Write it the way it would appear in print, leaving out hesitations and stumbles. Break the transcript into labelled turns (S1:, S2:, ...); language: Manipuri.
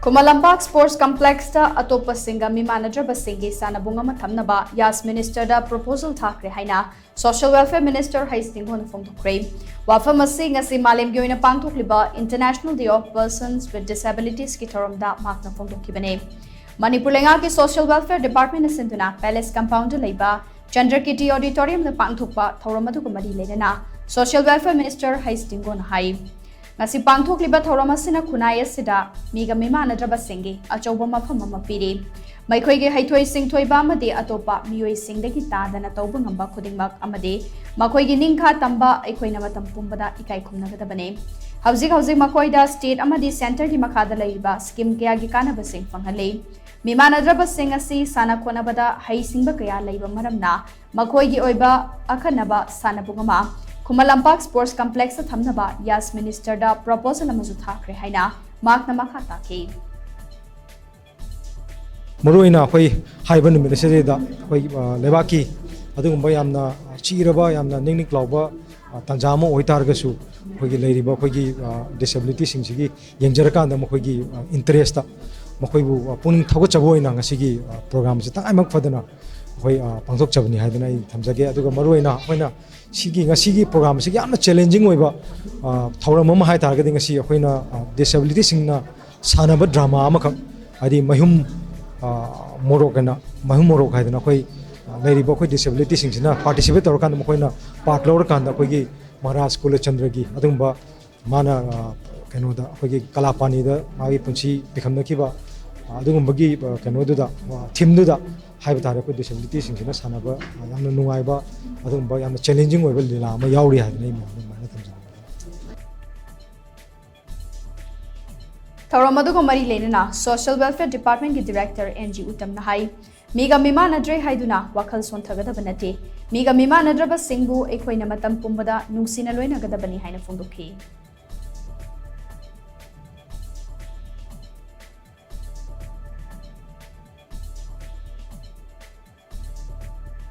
S1: Khuman Lampak Sports Complex ta atoppa singa meeman-nadrabasingi Sanabung ama Thamnaba YAS Minister da proposal Thakhre haina Social Welfare Minister Dingo na phongdokhre wafam asi ngasi malem gi oina pangthokliba International Day of Persons with Disabilities ki thorom da makna phongdokhibane Manipur lenga ki Social Welfare Department asinduna Palace Compound leiba Chandrakiti Auditorium da pangthokpa thorom adu kumari lenana Social Welfare Minister Dingo na hai ngasi pangthokliba thoram asina khunai asida miga meeman-nadrabasingi achauba mafam ama piri maikhoige haithoi singthoiba amade atoppa miyoi singdagi tadana tauba ngamba khudingmak amade makhoigi ningkha tamba aikhoina matam pumbada ikai khumnagadabane hauzik makhoida state amadi center gi makhada leiba scheme kaya gi kanabasing fanghale meeman-nadrabasing asi sana khonabada hai singba kaya leiba maramna makhoigi oiba akhanaba sanabung ama Khuman Lampak Sports Complex Thamnaba YAS Minister da proposal amazu Thakhre haina makna makha takhi
S2: Maruina khoi haiba numit se da khoi lebaki adugumba yamna chiraba yamna ningning klauba tanjamo oitargasu khoigi leiriba khoigi disability singsigi yengjarakan da khoigi interest ta mokhoibu puning thogo chaboina ngasigi program se taimak fadana khoi pangthok chabni haidana I thamjage aduga maruina khoina sigi program sigi amna challenging oiba thoram ma hai targa ding si khoina disability singna sanaba drama amakak adi mahum morokana mahum morok haidana khoi leiriba khoi disability singsina participate tor kan khoina part lor kan da khoigi Maharaj Kula Chandragi adumba mana keno da khoigi kalapani da magi punchi bikhamna kiba adugumba gi keno da theme da haiba tare ko disability singsina sanaba yamna nungaiba adumba yamna challenging oiba lila ma yauri haidana mana thamjana
S1: thoram adu komari lenana Social Welfare Department gi Director NG Uttam na hai miga meeman-nadre haiduna wakhal sonthagadaba miga meeman-nadrabasingbu aikhoina matam pumbada nungsina loina gadabani haina phongdokhi